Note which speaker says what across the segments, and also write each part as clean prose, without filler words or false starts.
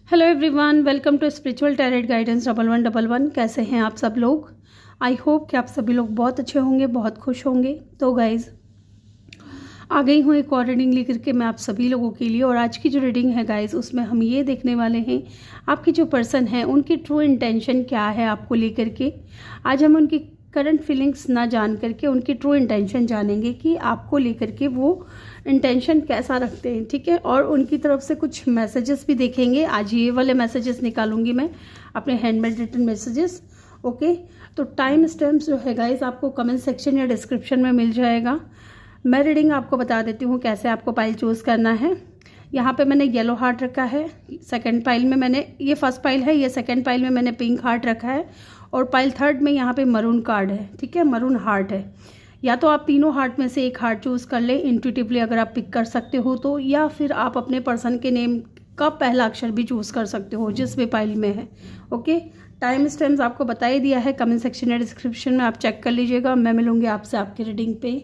Speaker 1: Hello everyone, welcome to spiritual tarot guidance 1111। कैसे हैं आप सब लोग? आई होप कि आप सभी लोग बहुत अच्छे होंगे, बहुत खुश होंगे। तो गाइज़, आ गई हूँ एक और रीडिंग लेकर के मैं आप सभी लोगों के लिए। और आज की जो रीडिंग है गाइज़, उसमें हम ये देखने वाले हैं आपकी जो पर्सन है उनकी ट्रू इंटेंशन क्या है आपको लेकर के। आज हम उनकी करंट फीलिंग्स ना जान करके उनकी ट्रू इंटेंशन जानेंगे कि आपको लेकर के वो इंटेंशन कैसा रखते हैं, ठीक है। और उनकी तरफ से कुछ मैसेजेस भी देखेंगे। आज ये वाले मैसेजेस निकालूंगी मैं, अपने हैंडमेड रिटन मैसेजेस। ओके, तो टाइम स्टैम्प्स जो है गाइस आपको कमेंट सेक्शन या डिस्क्रिप्शन में मिल जाएगा। मैं रीडिंग आपको बता देती हूँ कैसे आपको पाइल चूज़ करना है। यहाँ पे मैंने येलो हार्ट रखा है, सेकंड पाइल में मैंने, ये फर्स्ट पाइल है, ये सेकंड पाइल में मैंने पिंक हार्ट रखा है, और पाइल थर्ड में यहाँ पे मरून कार्ड है, ठीक है, मरून हार्ट है। या तो आप तीनों हार्ट में से एक हार्ट चूज़ कर लें इंट्यूटिवली अगर आप पिक कर सकते हो तो, या फिर आप अपने पर्सन के नेम का पहला अक्षर भी चूज़ कर सकते हो जिस भी पाइल में है। ओके, टाइम स्टैम्प्स आपको बता ही दिया है, कमेंट सेक्शन या डिस्क्रिप्शन में आप चेक कर लीजिएगा। मैं मिलूंगी आपसे आपकी रीडिंग पे।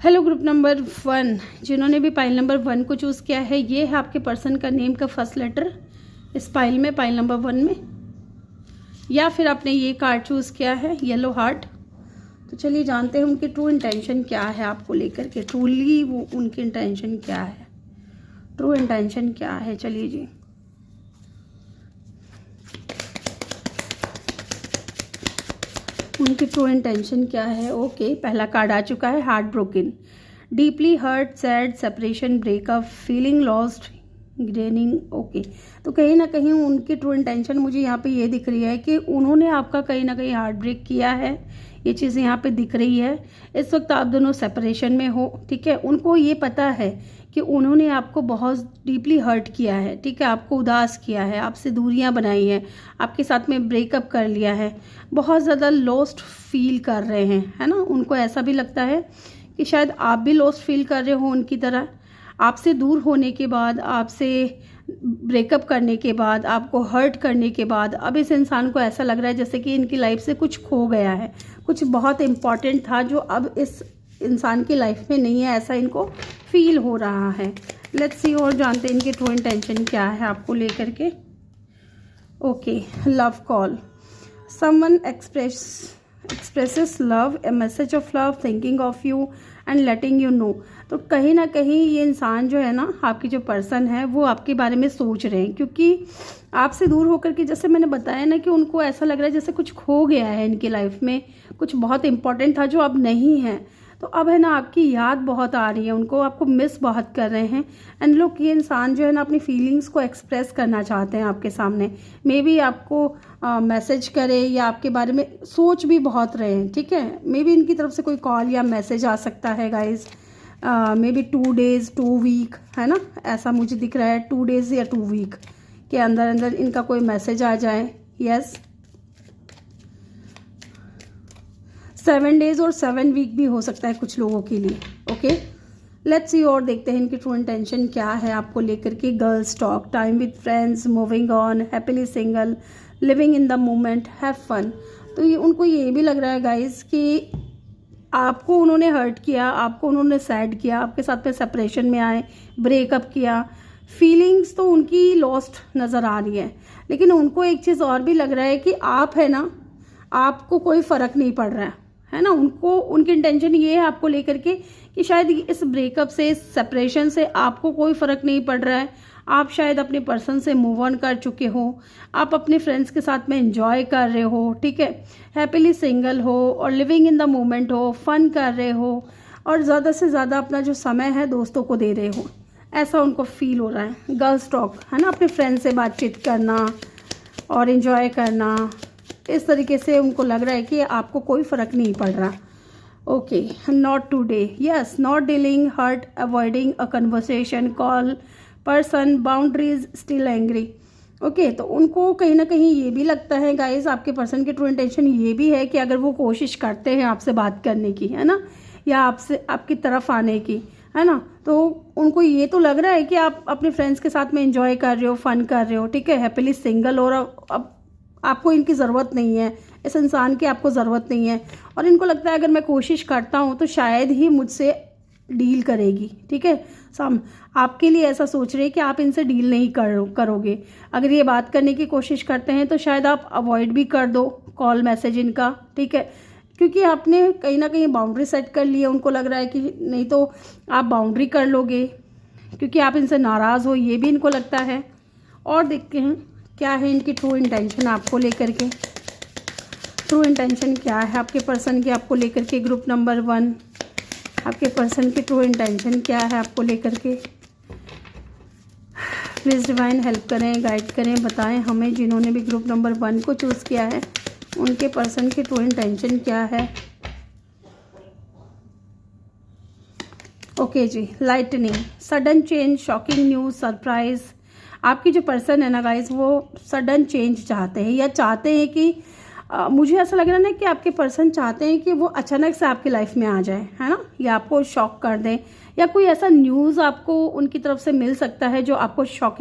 Speaker 1: हेलो ग्रुप नंबर 1, जिन्होंने भी पाइल नंबर 1 को चूज़ किया है, ये है आपके पर्सन का नेम का फर्स्ट लेटर इस पाइल में, पाइल नंबर 1 में। या फिर आपने ये कार्ड चूज़ किया है येलो हार्ट। तो चलिए जानते हैं उनकी ट्रू इंटेंशन क्या है आपको लेकर के। ट्रूली वो उनकी इंटेंशन क्या है, ट्रू इंटेंशन क्या है। चलिए जी, उनकी ट्रू इंटेंशन क्या है। ओके, पहला कार्ड आ चुका है, heart broken, deeply hurt, sad, separation, breakup, feeling lost, groaning. Okay, तो कहीं ना कहीं उनकी ट्रू इंटेंशन मुझे यहाँ पे ये दिख रही है कि उन्होंने आपका कहीं ना कहीं हार्ट ब्रेक किया है। ये चीज़ यहाँ पे दिख रही है। इस वक्त आप दोनों सेपरेशन में हो, ठीक है। उनको ये पता है कि उन्होंने आपको बहुत डीपली हर्ट किया है, ठीक है, आपको उदास किया है, आपसे दूरियां बनाई हैं, आपके साथ में ब्रेकअप कर लिया है, बहुत ज़्यादा लॉस्ट फील कर रहे हैं, है ना। उनको ऐसा भी लगता है कि शायद आप भी लॉस्ट फील कर रहे हो उनकी तरह। आपसे दूर होने के बाद, आपसे ब्रेकअप करने के बाद, आपको हर्ट करने के बाद अब इस इंसान को ऐसा लग रहा है जैसे कि इनकी लाइफ से कुछ खो गया है, कुछ बहुत इम्पॉर्टेंट था जो अब इस इंसान की लाइफ में नहीं है, ऐसा इनको फील हो रहा है। लेट्स सी और जानते हैं इनकी ट्रू इंटेंशन क्या है आपको लेकर के। Okay, love call, someone expresses love, a message of love, thinking of you and letting you know। तो कहीं ना कहीं ये इंसान जो है ना, आपकी जो पर्सन है वो आपके बारे में सोच रहे हैं, क्योंकि आपसे दूर होकर के, जैसे मैंने बताया ना, कि उनको ऐसा लग रहा है जैसे कुछ खो गया है इनकी लाइफ में, कुछ बहुत इंपॉर्टेंट था जो अब नहीं है। तो अब है ना आपकी याद बहुत आ रही है उनको, आपको मिस बहुत कर रहे हैं। एंड लोग, ये इंसान जो है ना अपनी फीलिंग्स को एक्सप्रेस करना चाहते हैं आपके सामने। मे बी आपको मैसेज करे या आपके बारे में सोच भी बहुत रहे हैं, ठीक है। मे बी इनकी तरफ से कोई कॉल या मैसेज आ सकता है guys, may be 2 days 2 week, है ना, ऐसा मुझे दिख रहा है। 2 days या 2 week के अंदर अंदर इनका कोई मैसेज आ जाए। यस, 7 days और 7 week भी हो सकता है कुछ लोगों के लिए। ओके, लेट्स सी और देखते हैं इनकी ट्रू इंटेंशन क्या है आपको लेकर के। Girls talk, time with friends, moving on, happily single, living in the moment, have fun. तो ये उनको ये भी लग रहा है गाइस कि आपको उन्होंने हर्ट किया, आपको उन्होंने सैड किया, आपके साथ में सेपरेशन में आए, ब्रेकअप किया, फीलिंग्स तो उनकी लॉस्ट नज़र आ रही है। लेकिन उनको एक चीज़ और भी लग रहा है कि आप है ना, आपको कोई फ़र्क नहीं पड़ रहा है ना। उनको, उनकी इंटेंशन ये है आपको लेकर के कि शायद इस ब्रेकअप से, इस सेपरेशन से आपको कोई फ़र्क नहीं पड़ रहा है। आप शायद अपने पर्सन से मूव ऑन कर चुके हो, आप अपने फ्रेंड्स के साथ में एंजॉय कर रहे हो, ठीक है, हैप्पीली सिंगल हो और लिविंग इन द मोमेंट हो, फन कर रहे हो, और ज़्यादा से ज़्यादा अपना जो समय है दोस्तों को दे रहे हो, ऐसा उनको फील हो रहा है। गर्ल्स टॉक, है ना, अपने फ्रेंड से बातचीत करना और एंजॉय करना, इस तरीके से उनको लग रहा है कि आपको कोई फ़र्क नहीं पड़ रहा। Okay, not today, yes, not dealing, hurt, avoiding a conversation, call person, boundaries, still angry. Okay, तो उनको कहीं ना कहीं ये भी लगता है गाइज, आपके पर्सन की ट्रू इंटेंशन ये भी है कि अगर वो कोशिश करते हैं आपसे बात करने की, है ना, या आपसे, आपकी तरफ आने की, है ना, तो उनको ये तो लग रहा है कि आप अपने फ्रेंड्स के साथ में एंजॉय कर रहे हो, फन कर रहे हो, ठीक है, हैप्पीली सिंगल, और अब आपको इनकी ज़रूरत नहीं है, इस इंसान की आपको ज़रूरत नहीं है। और इनको लगता है अगर मैं कोशिश करता हूँ तो शायद ही मुझसे डील करेगी, ठीक है। सम आपके लिए ऐसा सोच रहे हैं कि आप इनसे डील नहीं करोगे। अगर ये बात करने की कोशिश करते हैं तो शायद आप अवॉइड भी कर दो कॉल मैसेज इनका, ठीक है, क्योंकि आपने कहीं ना कहीं बाउंड्री सेट कर ली है। उनको लग रहा है कि नहीं तो आप बाउंड्री कर लोगे क्योंकि आप इनसे नाराज़ हो, ये भी इनको लगता है। और देखते हैं क्या है इनकी ट्रू इंटेंशन आपको लेकर के। ट्रू इंटेंशन क्या है आपके पर्सन की आपको लेकर के। ग्रुप नंबर 1, आपके पर्सन की ट्रू इंटेंशन क्या है आपको लेकर के। प्लीज़ डिवाइन हेल्प करें, गाइड करें, बताएं हमें जिन्होंने भी ग्रुप नंबर 1 को चूज़ किया है उनके पर्सन की ट्रू इंटेंशन क्या है। ओके जी, lightning, sudden change, shocking news, surprise. आपकी जो पर्सन है ना गाइस, वो सडन चेंज चाहते हैं या चाहते हैं कि मुझे ऐसा लग रहा है ना कि आपके पर्सन चाहते हैं कि वो अचानक से आपकी लाइफ में आ जाए, है ना, या आपको शॉक कर दें, या कोई ऐसा न्यूज़ आपको उनकी तरफ से मिल सकता है जो आपको शॉक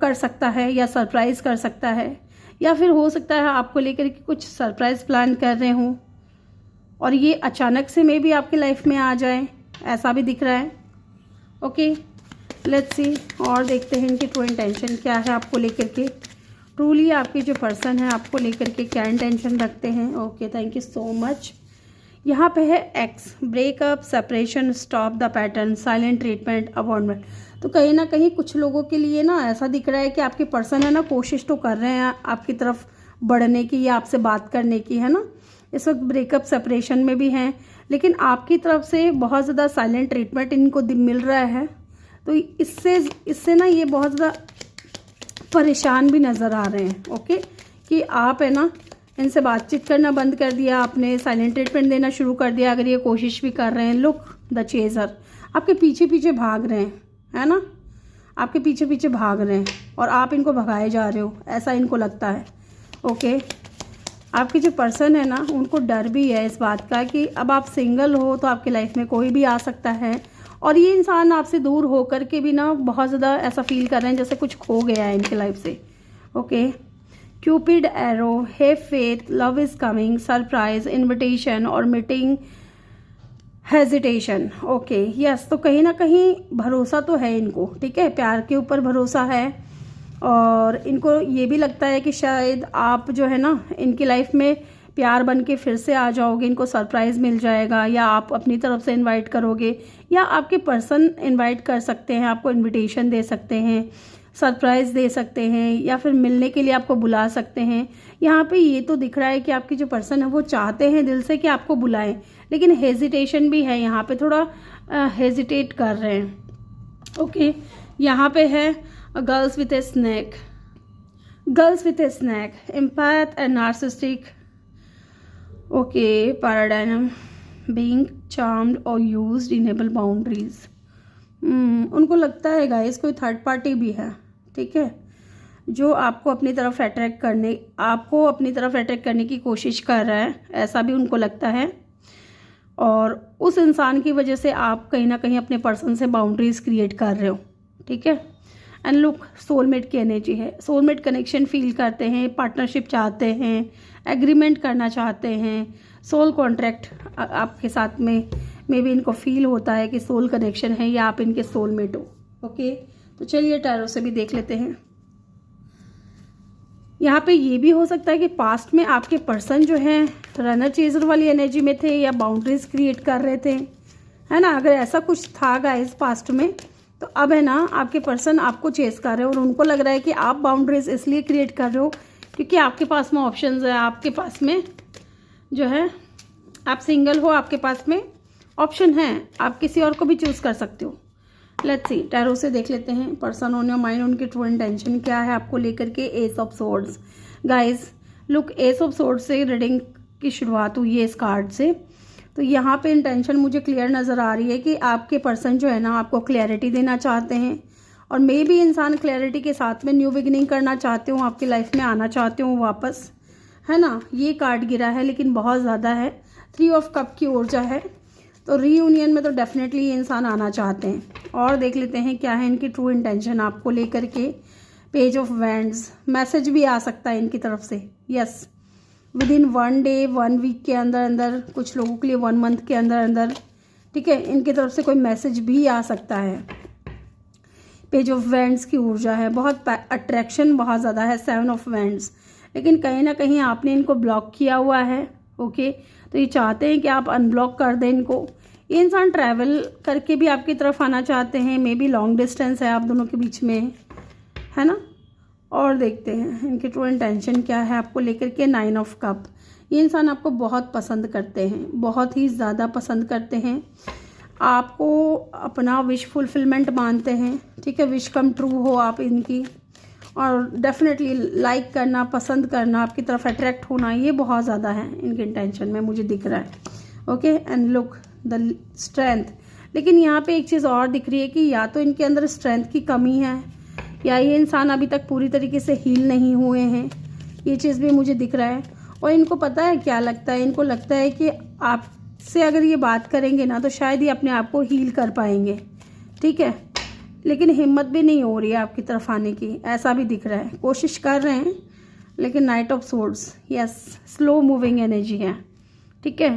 Speaker 1: कर सकता है या सरप्राइज कर सकता है, या फिर हो सकता है आपको लेकर के कुछ सरप्राइज प्लान कर रहे हों और ये अचानक से मे भी आपकी लाइफ में आ जाए, ऐसा भी दिख रहा है। ओके, लेट्स सी और देखते हैं इनकी ट्रू इंटेंशन क्या है आपको लेकर के। ट्रूली आपकी जो पर्सन है आपको लेकर के क्या इंटेंशन रखते हैं। Okay, thank you so much. यहाँ पे है ex, breakup, separation, stop the pattern, silent treatment, avoidment. तो कहीं ना कहीं कुछ लोगों के लिए ना ऐसा दिख रहा है कि आपके पर्सन है ना कोशिश तो कर रहे हैं आपकी तरफ बढ़ने की या आपसे बात करने की, है ना। इस वक्त ब्रेकअप सेपरेशन में भी हैं, लेकिन आपकी तरफ से बहुत ज़्यादा साइलेंट ट्रीटमेंट इनको मिल रहा है। तो इससे ना ये बहुत ज़्यादा परेशान भी नज़र आ रहे हैं। ओके, कि आप है ना इनसे बातचीत करना बंद कर दिया आपने, साइलेंट ट्रीटमेंट देना शुरू कर दिया। अगर ये कोशिश भी कर रहे हैं, लुक द चेजर, आपके पीछे पीछे भाग रहे हैं, है ना, आपके पीछे पीछे भाग रहे हैं और आप इनको भगाए जा रहे हो, ऐसा इनको लगता है। ओके, आपके जो पर्सन है ना उनको डर भी है इस बात का कि अब आप सिंगल हो तो आपकी लाइफ में कोई भी आ सकता है और ये इंसान आपसे दूर होकर के भी ना बहुत ज़्यादा ऐसा फील कर रहे हैं जैसे कुछ खो गया है इनकी लाइफ से। Okay, Cupid arrow, have faith, love is coming, surprise, invitation और मीटिंग, हेजिटेशन। ओके, यस, तो कहीं ना कहीं भरोसा तो है इनको, ठीक है, प्यार के ऊपर भरोसा है और इनको ये भी लगता है कि शायद आप जो है ना इनकी लाइफ में प्यार बन के फिर से आ जाओगे, इनको सरप्राइज़ मिल जाएगा या आप अपनी तरफ से इनवाइट करोगे या आपके पर्सन इनवाइट कर सकते हैं, आपको इनविटेशन दे सकते हैं, सरप्राइज़ दे सकते हैं या फिर मिलने के लिए आपको बुला सकते हैं। यहाँ पे ये तो दिख रहा है कि आपकी जो पर्सन है वो चाहते हैं दिल से कि आपको बुलाएं, लेकिन हेजिटेशन भी है, यहाँ पे थोड़ा हेजिटेट कर रहे हैं। ओके, यहाँ पे है girls with a snack, girls with a snack, empath and narcissistic. Okay, paradigm, being charmed और यूज्ड, इनेबल बाउंड्रीज। उनको लगता है गाइस कोई थर्ड पार्टी भी है, ठीक है, जो आपको अपनी तरफ अट्रैक्ट करने की कोशिश कर रहा है, ऐसा भी उनको लगता है। और उस इंसान की वजह से आप कहीं ना कहीं अपने पर्सन से बाउंड्रीज क्रिएट कर रहे हो, ठीक है। एंड लुक, सोलमेट की एनर्जी है, सोलमेट कनेक्शन फील करते हैं, पार्टनरशिप चाहते हैं, एग्रीमेंट करना चाहते हैं, सोल कॉन्ट्रैक्ट आपके साथ में भी इनको फील होता है कि सोल कनेक्शन है या आप इनके सोलमेट हो। ओके, तो चलिए टैरो से भी देख लेते हैं। यहाँ पे ये भी हो सकता है कि पास्ट में आपके पर्सन जो है रनर चेजर वाली एनर्जी में थे या बाउंड्रीज क्रिएट कर रहे थे, है ना। अगर ऐसा कुछ था गाइस पास्ट में, तो अब है ना आपके पर्सन आपको चेस कर रहे हो और उनको लग रहा है कि आप बाउंड्रीज इसलिए क्रिएट कर रहे हो क्योंकि आपके पास में ऑप्शंस है, आपके पास में जो है आप सिंगल हो, आपके पास में ऑप्शन है, आप किसी और को भी चूज़ कर सकते हो। लेट्स सी, टैरो से देख लेते हैं पर्सन ऑन योर माइंड, उनकी ट्रू इंटेंशन क्या है आपको लेकर के। S of swords, guys look, S of swords से रीडिंग की शुरुआत हुई है इस कार्ड से। तो यहाँ पे इंटेंशन मुझे क्लियर नज़र आ रही है कि आपके पर्सन जो है ना आपको क्लैरिटी देना चाहते हैं और मे भी इंसान क्लैरिटी के साथ में न्यू बिगिनिंग करना चाहते हो, आपकी लाइफ में आना चाहते हो वापस, है ना। ये कार्ड गिरा है लेकिन बहुत ज़्यादा है, 3 ऑफ कप की ऊर्जा है, तो रीयूनियन में तो डेफिनेटली ये इंसान आना चाहते हैं। और देख लेते हैं क्या है इनकी ट्रू इंटेंशन आपको लेकर के। पेज ऑफ वैंड्स, मैसेज भी आ सकता है इनकी तरफ से, yes, within 1 day, 1 week के अंदर अंदर, कुछ लोगों के लिए 1 मंथ के अंदर अंदर, ठीक है, इनकी तरफ से कोई मैसेज भी आ सकता है। पेज ऑफ वैंड्स की ऊर्जा है, बहुत अट्रैक्शन बहुत ज़्यादा है, 7 ऑफ वैंड्स, लेकिन कहीं ना कहीं आपने इनको ब्लॉक किया हुआ है। ओके, तो ये चाहते हैं कि आप अनब्लॉक कर दें इनको। ये इंसान ट्रैवल करके भी आपकी तरफ आना चाहते हैं, मे बी लॉन्ग डिस्टेंस है आप दोनों के बीच में, है ना। और देखते हैं इनकी ट्रू इंटेंशन क्या है आपको लेकर के। 9 ऑफ कप, ये इंसान आपको बहुत पसंद करते हैं, बहुत ही ज़्यादा पसंद करते हैं, आपको अपना विश फुलफिलमेंट मानते हैं। ठीक है, विश कम ट्रू हो आप इनकी, और डेफिनेटली लाइक करना, पसंद करना, आपकी तरफ अट्रैक्ट होना, ये बहुत ज़्यादा है इनके इंटेंशन में, मुझे दिख रहा है। Okay, and look the strength, लेकिन यहाँ पे एक चीज़ और दिख रही है कि या तो इनके अंदर स्ट्रेंथ की कमी है, या ये इंसान अभी तक पूरी तरीके से हील नहीं हुए हैं, ये चीज़ भी मुझे दिख रहा है। और इनको पता है क्या लगता है, इनको लगता है कि आपसे अगर ये बात करेंगे ना तो शायद ये अपने आप को हील कर पाएंगे। ठीक है, लेकिन हिम्मत भी नहीं हो रही है आपकी तरफ आने की, ऐसा भी दिख रहा है। कोशिश कर रहे हैं लेकिन night of swords, yes, slow moving energy है। ठीक है,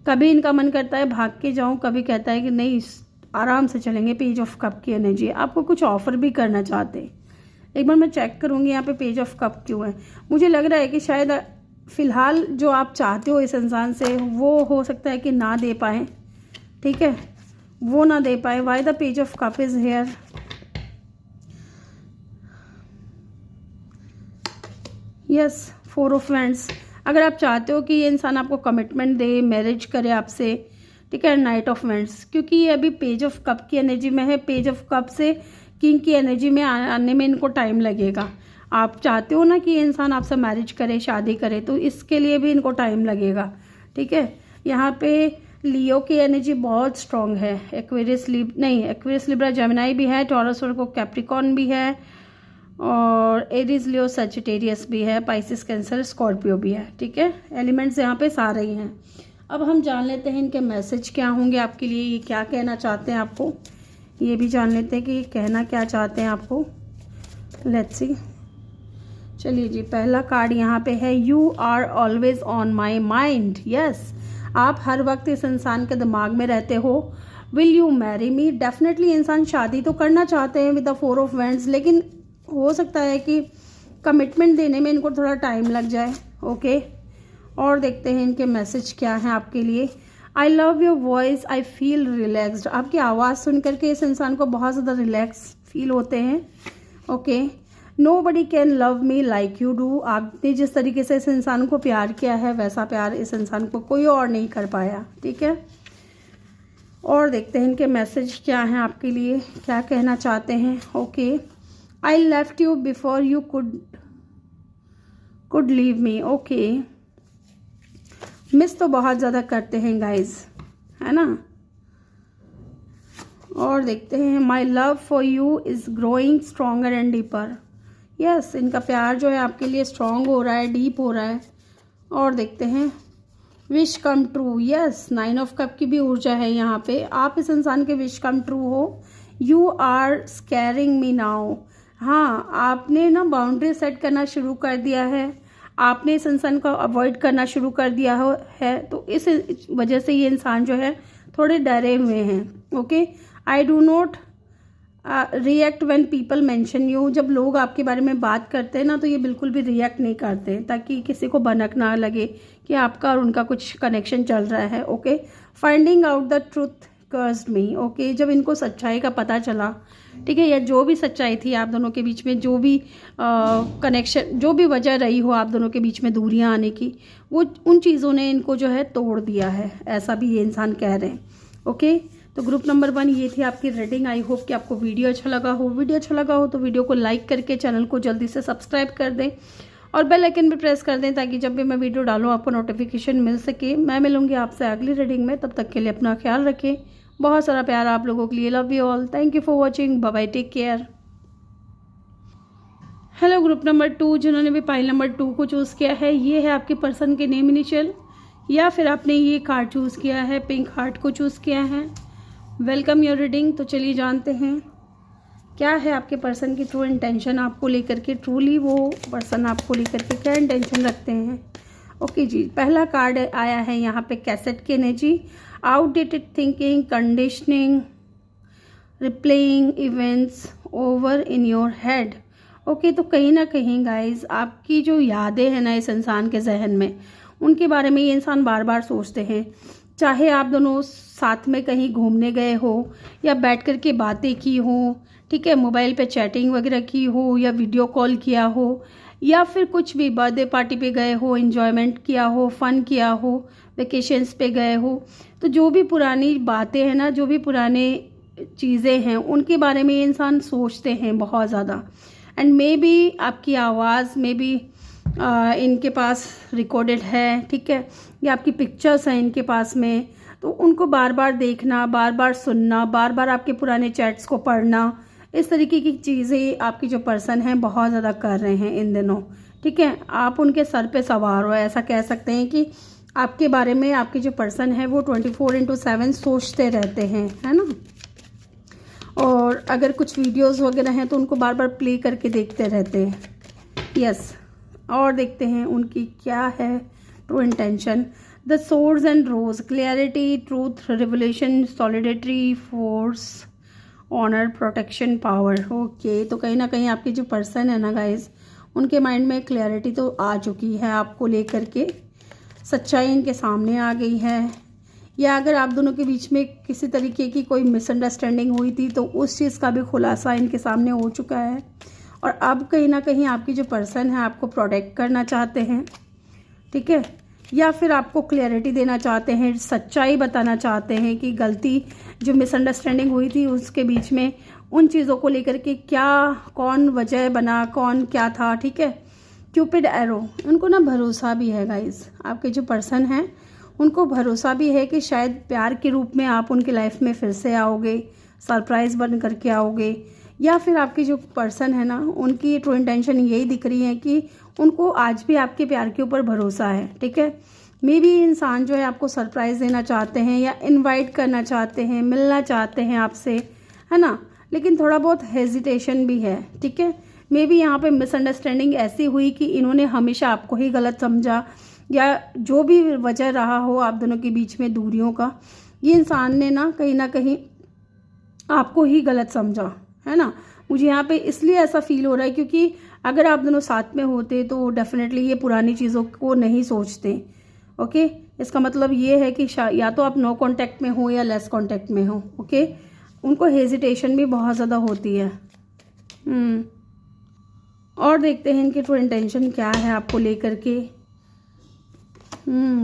Speaker 1: कभी इनका मन करता है भाग के जाऊं, कभी कहता है कि नहीं आराम से चलेंगे। पेज ऑफ कप की एनर्जी, आपको कुछ ऑफर भी करना चाहते हैं। एक बार मैं चेक करूंगी यहाँ पे पेज ऑफ कप क्यों है। मुझे लग रहा है कि शायद फ़िलहाल जो आप चाहते हो इस इंसान से वो हो सकता है कि ना दे पाए। ठीक है, वो ना दे पाए। Why the page of cup is here. Yes, 4 of wands, अगर आप चाहते हो कि ये इंसान आपको कमिटमेंट दे, मैरिज करे आपसे। ठीक है, नाइट ऑफ वैंड्स, क्योंकि ये अभी पेज ऑफ कप की एनर्जी में है। पेज ऑफ कप से किंग की एनर्जी में आने में इनको टाइम लगेगा। आप चाहते हो ना कि ये इंसान आपसे मैरिज करे, शादी करे, तो इसके लिए भी इनको टाइम लगेगा। ठीक है, यहाँ पे लियो की एनर्जी बहुत स्ट्रॉन्ग है। एक्वेरियस लिब्रा जेमिनी भी है, टॉरस वर्गो कैप्रिकॉर्न भी है, और एरीज लियो सजिटेरियस भी है, पाइसिस कैंसर स्कॉर्पियो भी है। ठीक है, एलिमेंट्स यहाँ पे सारे ही हैं। अब हम जान लेते हैं इनके मैसेज क्या होंगे आपके लिए, ये क्या कहना चाहते हैं आपको, ये भी जान लेते हैं कि ये कहना क्या चाहते हैं आपको। लेट्स सी, चलिए जी, पहला कार्ड यहाँ पे है, you are always on my mind. Yes, आप हर वक्त इस इंसान के दिमाग में रहते हो। Will you marry me, definitely इंसान शादी तो करना चाहते हैं विद द 4 ऑफ वैंड्स, लेकिन हो सकता है कि कमिटमेंट देने में इनको थोड़ा टाइम लग जाए। ओके, और देखते हैं इनके मैसेज क्या है आपके लिए। I love your voice, I feel relaxed, आपकी आवाज़ सुन करके इस इंसान को बहुत ज़्यादा रिलैक्स फील होते हैं। Okay, nobody can love me like you do, आपने जिस तरीके से इस इंसान को प्यार किया है वैसा प्यार इस इंसान को कोई और नहीं कर पाया। ठीक है, और देखते हैं इनके मैसेज क्या हैं आपके लिए, क्या कहना चाहते हैं। Okay, I left you before you could leave me. Okay, miss तो बहुत ज़्यादा करते हैं गाइज, है ना। और देखते हैं, my love for you is growing stronger and deeper. Yes, इनका प्यार जो है आपके लिए स्ट्रॉन्ग हो रहा है, डीप हो रहा है। और देखते हैं, wish come true. Yes, 9 of cup की भी ऊर्जा है यहाँ पे, आप इस इंसान के विश कम ट्रू हो। You are scaring me now, हाँ, आपने ना बाउंड्री सेट करना शुरू कर दिया है, आपने इस इंसान को अवॉइड करना शुरू कर दिया है, तो इस वजह से ये इंसान जो है थोड़े डरे हुए हैं। Okay, I do not react when people mention you, जब लोग आपके बारे में बात करते हैं ना तो ये बिल्कुल भी रिएक्ट नहीं करते, ताकि किसी को भनक ना लगे कि आपका और उनका कुछ कनेक्शन चल रहा है। Okay, finding out the truth cursed me. Okay, जब इनको सच्चाई का पता चला, ठीक है, या जो भी सच्चाई थी आप दोनों के बीच में, जो भी कनेक्शन, जो भी वजह रही हो आप दोनों के बीच में दूरियां आने की, वो उन चीज़ों ने इनको जो है तोड़ दिया है, ऐसा भी ये इंसान कह रहे हैं। ओके, तो ग्रुप नंबर 1 ये थी आपकी रीडिंग। आई होप कि आपको वीडियो अच्छा लगा हो। वीडियो अच्छा लगा हो तो वीडियो को लाइक करके चैनल को जल्दी से सब्सक्राइब कर दें और बेल आइकन भी प्रेस कर दें, ताकि जब भी मैं वीडियो डालूँ आपको नोटिफिकेशन मिल सके। मैं मिलूंगी आपसे अगली रीडिंग में, तब तक के लिए अपना ख्याल रखें। बहुत सारा प्यार आप लोगों के लिए। Love you all, thank you for watching, bye bye, take care. Hello group number 2, जिन्होंने भी पाइल नंबर 2 को चूज़ किया है, ये है आपके पर्सन के नेम इनिशियल, या फिर आपने ये कार्ड चूज़ किया है, पिंक हार्ट को चूज़ किया है। Welcome your reading. तो चलिए जानते हैं क्या है आपके पर्सन की ट्रू इंटेंशन आपको लेकर के, ट्रूली वो पर्सन आपको लेकर के क्या इंटेंशन रखते हैं। ओके जी, पहला कार्ड आया है यहाँ पे कैसेट की energy, outdated thinking, conditioning, replaying events over in your head. Okay, तो कहीं ना कहीं गाइज आपकी जो यादें हैं ना इस इंसान के जहन में, उनके बारे में ये इंसान बार बार सोचते हैं। चाहे आप दोनों साथ में कहीं घूमने गए हो या बैठ कर के बातें की हो, ठीक है, मोबाइल पे चैटिंग वगैरह की हो या वीडियो कॉल किया हो, या फिर कुछ भी बर्थडे पार्टी पे गए हो, एंजॉयमेंट किया हो, फन किया हो, वेकेशंस पे गए हो, तो जो भी पुरानी बातें हैं ना, जो भी पुराने चीज़ें हैं, उनके बारे में ये इंसान सोचते हैं बहुत ज़्यादा। एंड मे बी आपकी आवाज़ मे बी इनके पास रिकॉर्डेड है, ठीक है, या आपकी पिक्चर्स हैं इनके पास में, तो उनको बार बार देखना, बार बार सुनना, बार बार आपके पुराने चैट्स को पढ़ना, इस तरीके की चीज़ें आपकी जो पर्सन हैं बहुत ज़्यादा कर रहे हैं इन दिनों, ठीक है। आप उनके सर पे सवार हो, ऐसा कह सकते हैं कि आपके बारे में आपके जो पर्सन है वो 24/7 सोचते रहते हैं, है ना। और अगर कुछ वीडियोस वगैरह हैं तो उनको बार बार प्ले करके देखते रहते हैं। यस, और देखते हैं उनकी क्या है true intention. The source and rose, clarity, truth, revelation, solidity, force, honour, protection, power. Okay, तो कहीं ना कहीं आपके जो पर्सन है ना गाइज, उनके माइंड में क्लियरिटी तो आ चुकी है आपको लेकर के, सच्चाई इनके सामने आ गई है, या अगर आप दोनों के बीच में किसी तरीके की कोई मिसअंडरस्टैंडिंग हुई थी तो उस चीज़ का भी खुलासा इनके सामने हो चुका है। और अब कहीं ना कहीं आपकी जो पर्सन है आपको प्रोटेक्ट करना चाहते हैं, ठीक है, या फिर आपको क्लैरिटी देना चाहते हैं, सच्चाई बताना चाहते हैं कि गलती जो मिसअंडरस्टैंडिंग हुई थी उसके बीच में उन चीज़ों को लेकर के क्या, कौन वजह बना, कौन क्या था, ठीक है। क्यूपिड एरो, उनको ना भरोसा भी है गाइज, आपके जो पर्सन हैं उनको भरोसा भी है कि शायद प्यार के रूप में आप उनकी लाइफ में फिर से आओगे, सरप्राइज़ बन करके आओगे, या फिर आपकी जो पर्सन है ना उनकी ट्रू इंटेंशन यही दिख रही है कि उनको आज भी आपके प्यार के ऊपर भरोसा है, ठीक है। मे बी इंसान जो है आपको सरप्राइज़ देना चाहते हैं या इनवाइट करना चाहते हैं, मिलना चाहते हैं आपसे, है ना, लेकिन थोड़ा बहुत हेजिटेशन भी है, ठीक है। मे बी यहाँ पे मिसअंडरस्टैंडिंग ऐसी हुई कि इन्होंने हमेशा आपको ही गलत समझा, या जो भी वजह रहा हो आप दोनों के बीच में दूरियों का, ये इंसान ने ना कहीं आपको ही गलत समझा, है ना। मुझे यहाँ पे इसलिए ऐसा फील हो रहा है क्योंकि अगर आप दोनों साथ में होते तो डेफिनेटली ये पुरानी चीज़ों को नहीं सोचते। ओके, इसका मतलब ये है कि या तो आप नो कांटेक्ट में हो या लेस कांटेक्ट में हो। ओके, उनको हेजिटेशन भी बहुत ज़्यादा होती है। और देखते हैं इनकी ट्रू इंटेंशन क्या है आपको लेकर के।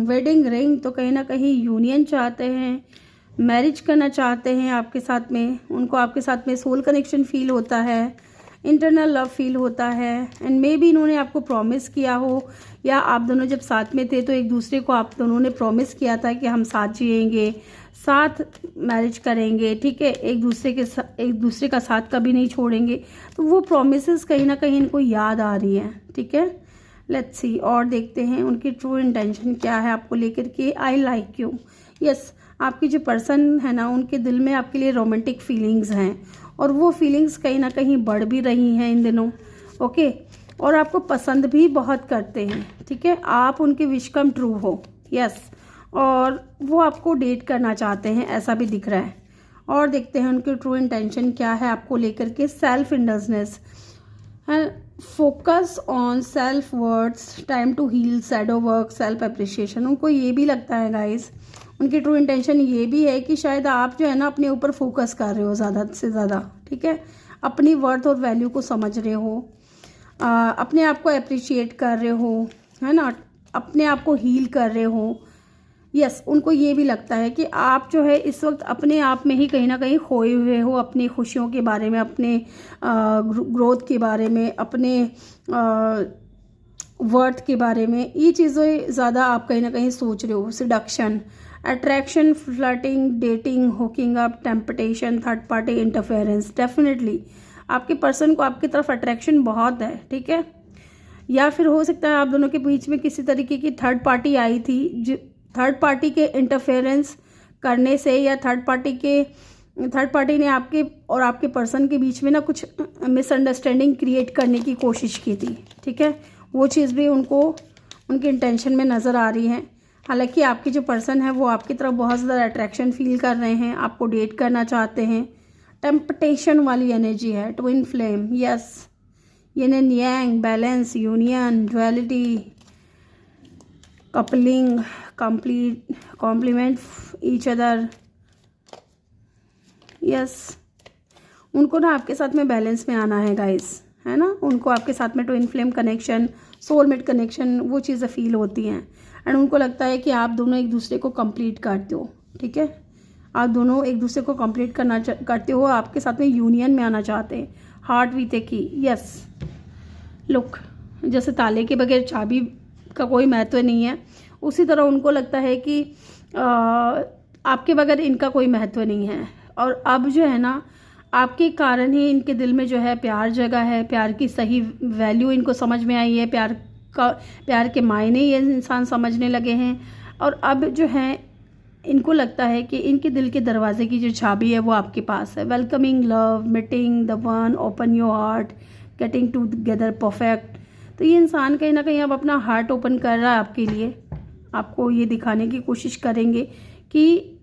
Speaker 1: वेडिंग रिंग, तो कहीं ना कहीं यूनियन चाहते हैं, मैरिज करना चाहते हैं आपके साथ में, उनको आपके साथ में सोल कनेक्शन फील होता है, इंटरनल लव फील होता है, एंड मे बी इन्होंने आपको प्रॉमिस किया हो, या आप दोनों जब साथ में थे तो एक दूसरे को आप दोनों ने प्रॉमिस किया था कि हम साथ जिएंगे, साथ मैरिज करेंगे, ठीक है, एक दूसरे का साथ कभी नहीं छोड़ेंगे। तो वो प्रॉमिसेस कहीं ना कहीं इनको याद आ रही हैं, ठीक है। लेट्स सी, और देखते हैं उनकी ट्रू इंटेंशन क्या है आपको लेकर के। आई लाइक यू, यस, आपकी जो पर्सन है ना उनके दिल में आपके लिए रोमांटिक फीलिंग्स हैं, और वो फीलिंग्स कहीं ना कहीं बढ़ भी रही हैं इन दिनों। ओके, और आपको पसंद भी बहुत करते हैं, ठीक है, आप उनके विश कम ट्रू हो। यस, और वो आपको डेट करना चाहते हैं, ऐसा भी दिख रहा है। और देखते हैं उनकी ट्रू इंटेंशन क्या है आपको लेकर के। Self indulgence, focus on self words, time to heal, shadow work, self appreciation. उनको ये भी लगता है गाइस, उनकी ट्रू इंटेंशन ये भी है कि शायद आप जो है ना अपने ऊपर फोकस कर रहे हो ज़्यादा से ज़्यादा, ठीक है, अपनी वर्थ और वैल्यू को समझ रहे हो, अपने आप को अप्रिशिएट कर रहे हो, है ना, अपने आप को हील कर रहे हो। यस, उनको ये भी लगता है कि आप जो है इस वक्त अपने आप में ही कहीं ना कहीं खोए हुए हो, अपनी खुशियों के बारे में, अपने ग्रोथ के बारे में, अपने वर्थ के बारे में, ये चीज़ें ज़्यादा आप कहीं ना कहीं सोच रहे हो। Seduction, attraction, flirting, dating, hooking up, temptation, third party interference. Definitely आपके पर्सन को आपकी तरफ अट्रैक्शन बहुत है, ठीक है, या फिर हो सकता है आप दोनों के बीच में किसी तरीके की थर्ड पार्टी आई थी, जो थर्ड पार्टी के इंटरफेरेंस करने से, या थर्ड पार्टी ने आपके और आपके पर्सन के बीच में ना कुछ मिसअंडरस्टैंडिंग क्रिएट करने की कोशिश की थी, ठीक है, वो चीज़ भी उनको उनकी इंटेंशन में नज़र आ रही हैं। हालांकि आपकी जो पर्सन है वो आपकी तरफ बहुत ज़्यादा अट्रैक्शन फील कर रहे हैं, आपको डेट करना चाहते हैं। टेम्पटेशन वाली एनर्जी है, twin flame, yes, yin and yang, balance, union, duality, coupling, complete, complement each other, yes. उनको ना आपके साथ में बैलेंस में आना है गाइस, है ना। उनको आपके साथ में twin flame connection, soulmate connection, वो चीज़ें फील होती हैं। एंड उनको लगता है कि आप दोनों एक दूसरे को कंप्लीट करते हो, ठीक है। आप दोनों एक दूसरे को कंप्लीट करते हो, आपके साथ में यूनियन में आना चाहते हैं। हार्ट वीत की, यस। लुक, जैसे ताले के बगैर चाबी का कोई महत्व नहीं है, उसी तरह उनको लगता है कि आपके बगैर इनका कोई महत्व नहीं है। और अब जो है ना, आपके कारण ही इनके दिल में जो है प्यार जगा है, प्यार की सही वैल्यू इनको समझ में आई है, प्यार के मायने ये इंसान समझने लगे हैं। और अब जो है इनको लगता है कि इनके दिल के दरवाजे की जो चाबी है वो आपके पास है। Welcoming love, meeting the one, open your heart, getting together perfect. तो ये इंसान कहीं ना कहीं अब अपना हार्ट ओपन कर रहा है आपके लिए, आपको ये दिखाने की कोशिश करेंगे कि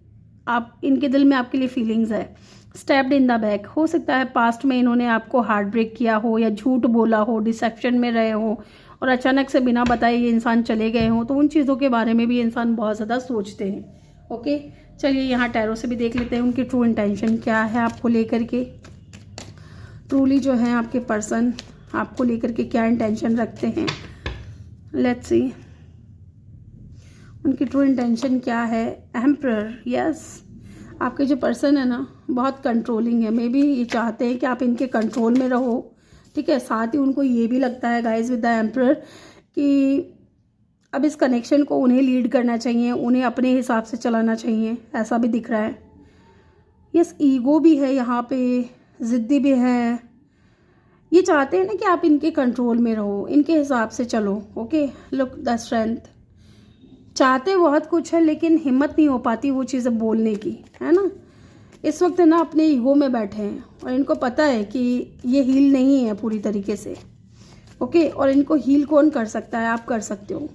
Speaker 1: आप, इनके दिल में आपके लिए फीलिंग्स है। स्टेप्ड इन द बैक, हो सकता है पास्ट में इन्होंने आपको हार्ट ब्रेक किया हो, या झूठ बोला हो, डिसेप्शन में रहे हो, और अचानक से बिना बताए ये इंसान चले गए हों। तो उन चीज़ों के बारे में भी इंसान बहुत ज़्यादा सोचते हैं। ओके, चलिए यहाँ टैरो से भी देख लेते हैं उनकी ट्रू इंटेंशन क्या है आपको लेकर के। ट्रूली जो है आपके पर्सन आपको लेकर के क्या इंटेंशन रखते हैं, लेट्स सी उनकी ट्रू इंटेंशन क्या है। Emperor, yes. आपके जो पर्सन है ना बहुत कंट्रोलिंग है, मे बी ये चाहते हैं कि आप इनके कंट्रोल में रहो, ठीक है। साथ ही उनको ये भी लगता है गाइज विद द एम्परर कि अब इस कनेक्शन को उन्हें लीड करना चाहिए, उन्हें अपने हिसाब से चलाना चाहिए, ऐसा भी दिख रहा है। यस, ईगो भी है यहाँ पे, ज़िद्दी भी है। ये चाहते हैं ना कि आप इनके कंट्रोल में रहो, इनके हिसाब से चलो। Okay, look the strength. चाहते बहुत कुछ है लेकिन हिम्मत नहीं हो पाती वो चीज़ें बोलने की, है ना। इस वक्त ना अपने ईगो में बैठे हैं और इनको पता है कि ये हील नहीं है पूरी तरीके से। ओके, और इनको हील कौन कर सकता है, आप कर सकते हो।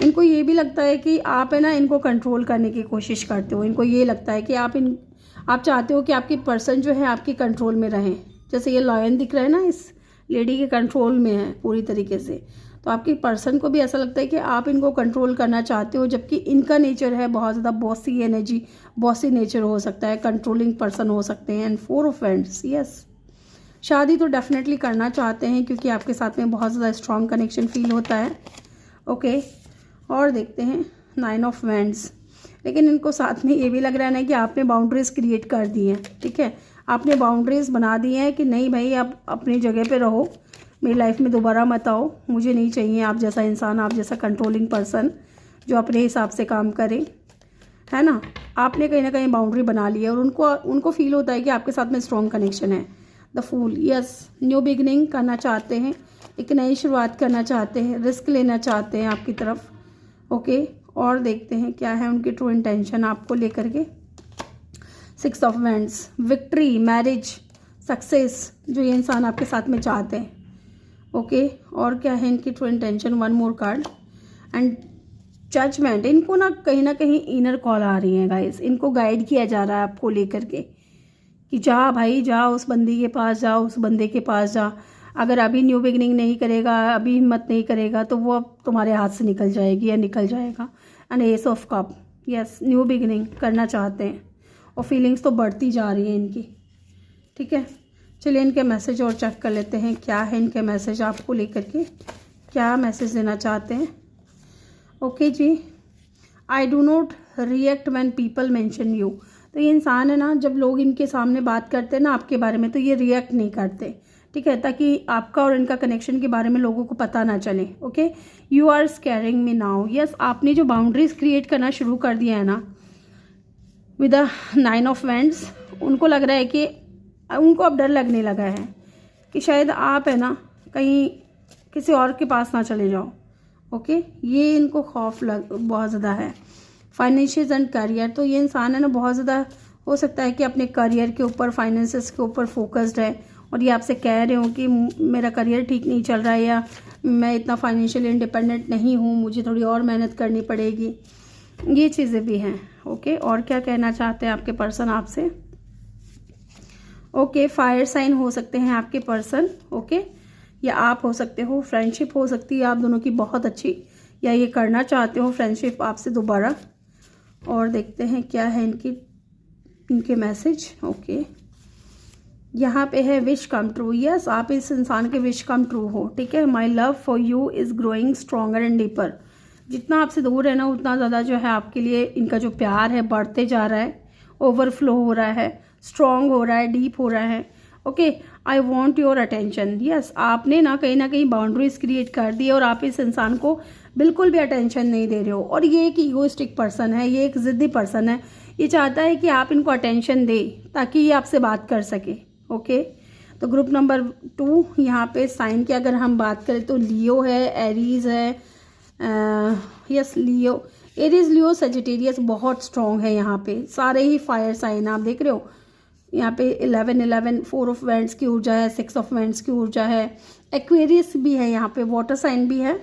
Speaker 1: इनको ये भी लगता है कि आप है ना इनको कंट्रोल करने की कोशिश करते हो। इनको ये लगता है कि आप चाहते हो कि आपकी पर्सन जो है आपके कंट्रोल में रहें। जैसे ये लॉयन दिख रहा है ना, इस लेडी के कंट्रोल में है पूरी तरीके से। तो आपके पर्सन को भी ऐसा लगता है कि आप इनको कंट्रोल करना चाहते हो, जबकि इनका नेचर है बहुत ज़्यादा बॉसी एनर्जी, बॉसी नेचर हो सकता है, कंट्रोलिंग पर्सन हो सकते हैं। And 4 of wands, yes. शादी तो डेफिनेटली करना चाहते हैं क्योंकि आपके साथ में बहुत ज़्यादा स्ट्रॉन्ग कनेक्शन फील होता है। ओके, और देखते हैं 9 ऑफ वैंड्स। लेकिन इनको साथ में ये भी लग रहा है ना कि आपने बाउंड्रीज क्रिएट कर दी हैं, ठीक है। आपने बाउंड्रीज बना दी हैं कि नहीं भाई, आप अपनी जगह पे रहो, मेरी लाइफ में दोबारा मत आओ, मुझे नहीं चाहिए आप जैसा इंसान, आप जैसा कंट्रोलिंग पर्सन जो अपने हिसाब से काम करे, है ना। आपने कहीं ना कहीं बाउंड्री बना ली है और उनको फील होता है कि आपके साथ में स्ट्रॉन्ग कनेक्शन है। The fool, yes. New beginning करना चाहते हैं, एक नई शुरुआत करना चाहते हैं, रिस्क लेना चाहते हैं आपकी तरफ। ओके, और देखते हैं क्या है उनकी ट्रू इंटेंशन आपको लेकर के। 6 of wands, victory, marriage, success जो ये इंसान आपके साथ में चाहते हैं। ओके, और क्या है इनकी true intention. 1 more card and judgement. इनको ना कहीं इनर कॉल आ रही है गाइस, इनको गाइड किया जा रहा है आपको लेकर के कि जा भाई जा, उस बंदी के पास जा, उस बंदे के पास जा। अगर अभी न्यू बिगनिंग नहीं करेगा, अभी हिम्मत नहीं करेगा तो वो अब तुम्हारे हाथ से निकल जाएगी या निकल जाएगा। And S of cup, yes. New beginning करना चाहते हैं और फीलिंग्स तो बढ़ती जा रही है इनकी, ठीक है। चलिए इनके मैसेज और चेक कर लेते हैं क्या है इनके मैसेज आपको लेकर के, क्या मैसेज देना चाहते हैं। ओके जी, I do not react when people mention you. तो ये इंसान है ना, जब लोग इनके सामने बात करते हैं ना आपके बारे में, तो ये रिएक्ट नहीं करते, ठीक है, ताकि आपका और इनका कनेक्शन के बारे में लोगों को पता ना चले। Okay, you are scaring me now, yes. आपने जो बाउंड्रीज क्रिएट करना शुरू कर दिया है ना विद द 9 ऑफ वैंड्स, उनको लग रहा है कि उनको अब डर लगने लगा है कि शायद आप है ना कहीं किसी और के पास ना चले जाओ। ओके, ये इनको खौफ बहुत ज़्यादा है। फाइनेंशियल एंड करियर, तो ये इंसान है ना बहुत ज़्यादा हो सकता है कि अपने करियर के ऊपर, फाइनेंसेस के ऊपर फोकस्ड है और ये आपसे कह रहे हो कि मेरा करियर ठीक नहीं चल रहा है या मैं इतना फाइनेंशियली इंडिपेंडेंट नहीं हूँ, मुझे थोड़ी और मेहनत करनी पड़ेगी, ये चीज़ें भी हैं। ओके, और क्या कहना चाहते हैं आपके पर्सन आपसे? ओके, फायर साइन हो सकते हैं आपके पर्सन, ओके, या आप हो सकते हो। फ्रेंडशिप हो सकती है आप दोनों की बहुत अच्छी, या ये करना चाहते हो फ्रेंडशिप आपसे दोबारा। और देखते हैं क्या है इनके मैसेज। ओके, यहाँ पे है विश कम ट्रू। यस, आप इस इंसान के विश कम ट्रू हो, ठीक है। My love for you is growing stronger and deeper. जितना आपसे दूर है ना, उतना ज़्यादा जो है आपके लिए इनका जो प्यार है बढ़ते जा रहा है, ओवरफ्लो हो रहा है, स्ट्रॉन्ग हो रहा है, डीप हो रहा है। Okay, I want your attention. Yes, आपने ना कहीं बाउंड्रीज क्रिएट कर दी और आप इस इंसान को बिल्कुल भी अटेंशन नहीं दे रहे हो। और ये एक ईगोइस्टिक पर्सन है, ये एक ज़िद्दी पर्सन है। ये चाहता है कि आप इनको अटेंशन दे ताकि ये आपसे बात कर सके। ओके, तो ग्रुप नंबर 2 यहाँ पे साइन की अगर हम बात करें तो लियो है, एरीज है, यस लियो, एरीज, लियो, सजिटेरियस बहुत स्ट्रॉन्ग है यहाँ पे। सारे ही फायर साइन आप देख रहे हो यहाँ पे 11 4 ऑफ वेंट्स की ऊर्जा है, 6 ऑफ वेंट्स की ऊर्जा है, एक्वेरियस भी है यहाँ पे, वाटर साइन भी है,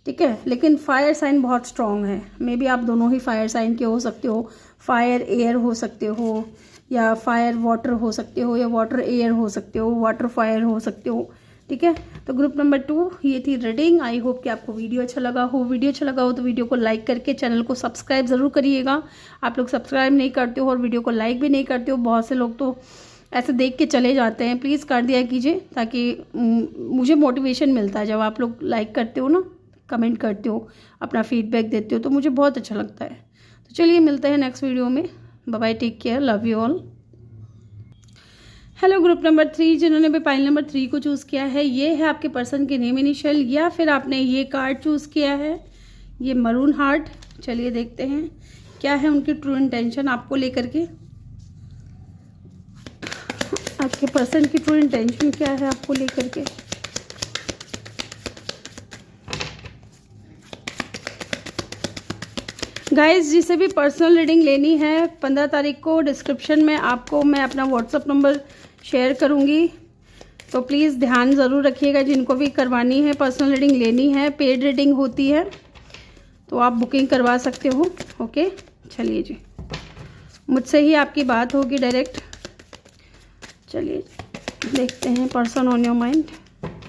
Speaker 1: ठीक है। लेकिन फायर साइन बहुत स्ट्रॉन्ग है। मे बी आप दोनों ही फायर साइन के हो सकते हो, फायर एयर हो सकते हो, या फायर वाटर हो सकते हो, या वाटर एयर हो सकते हो, वाटर फायर हो सकते हो, ठीक है। तो ग्रुप नंबर 2 ये थी रीडिंग। आई होप कि आपको वीडियो अच्छा लगा हो। वीडियो अच्छा लगा हो तो वीडियो को लाइक करके चैनल को सब्सक्राइब ज़रूर करिएगा। आप लोग सब्सक्राइब नहीं करते हो और वीडियो को लाइक भी नहीं करते हो, बहुत से लोग तो ऐसे देख के चले जाते हैं। प्लीज़ कर दिया कीजिए ताकि मुझे मोटिवेशन मिलता है। जब आप लोग लाइक करते हो ना, कमेंट करते हो, अपना फीडबैक देते हो, तो मुझे बहुत अच्छा लगता है। तो चलिए मिलते हैं नेक्स्ट वीडियो में। Bye bye, take care, love you all. Hello group number 3, जिन्होंने भी पाइल नंबर 3 को चूज़ किया है, ये है आपके पर्सन के नेम इनिशियल, या फिर आपने ये कार्ड चूज़ किया है, ये मरून हार्ट। चलिए देखते हैं क्या है उनकी ट्रू इंटेंशन आपको लेकर के। आपके पर्सन की ट्रू इंटेंशन क्या है आपको लेकर के। गाइस, जिसे भी पर्सनल रीडिंग लेनी है 15 तारीख को डिस्क्रिप्शन में आपको मैं अपना व्हाट्सअप नंबर शेयर करूंगी, तो प्लीज़ ध्यान ज़रूर रखिएगा। जिनको भी करवानी है, पर्सनल रीडिंग लेनी है, पेड रीडिंग होती है, तो आप बुकिंग करवा सकते हो। ओके, चलिए जी, मुझसे ही आपकी बात होगी डायरेक्ट। चलिए देखते हैं पर्सन ऑन योर माइंड,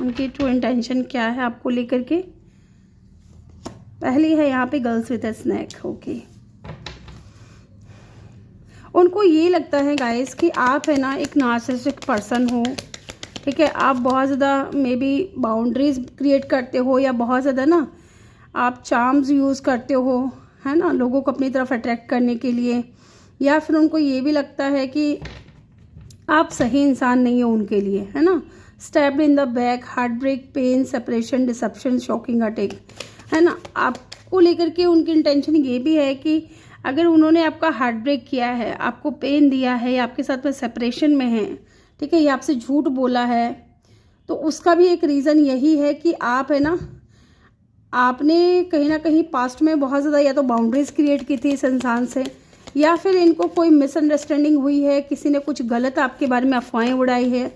Speaker 1: उनकी ट्रू इंटेंशन क्या है आपको लेकर के। पहली है यहाँ पे girls with a snack. Okay, उनको ये लगता है गाइस कि आप है ना एक नार्सिसिस्टिक पर्सन हो, ठीक है। आप बहुत ज़्यादा मे बी बाउंड्रीज क्रिएट करते हो, या बहुत ज़्यादा ना आप चार्म्स यूज़ करते हो, है ना, लोगों को अपनी तरफ अट्रैक्ट करने के लिए। या फिर उनको ये भी लगता है कि आप सही इंसान नहीं हो उनके लिए, है ना। Stabbed in the back, heart break, pain, separation, deception, shocking attack, है ना। आपको लेकर के उनकी इंटेंशन ये भी है कि अगर उन्होंने आपका हार्ट ब्रेक किया है, आपको पेन दिया है, या आपके साथ में सेपरेशन में है, ठीक है, या आपसे झूठ बोला है, तो उसका भी एक रीज़न यही है कि आप है ना, आपने कहीं ना कहीं पास्ट में बहुत ज़्यादा या तो बाउंड्रीज क्रिएट की थी इस इंसान से, या फिर इनको कोई मिसअंडरस्टैंडिंग हुई है, किसी ने कुछ गलत आपके बारे में अफवाहें उड़ाई है।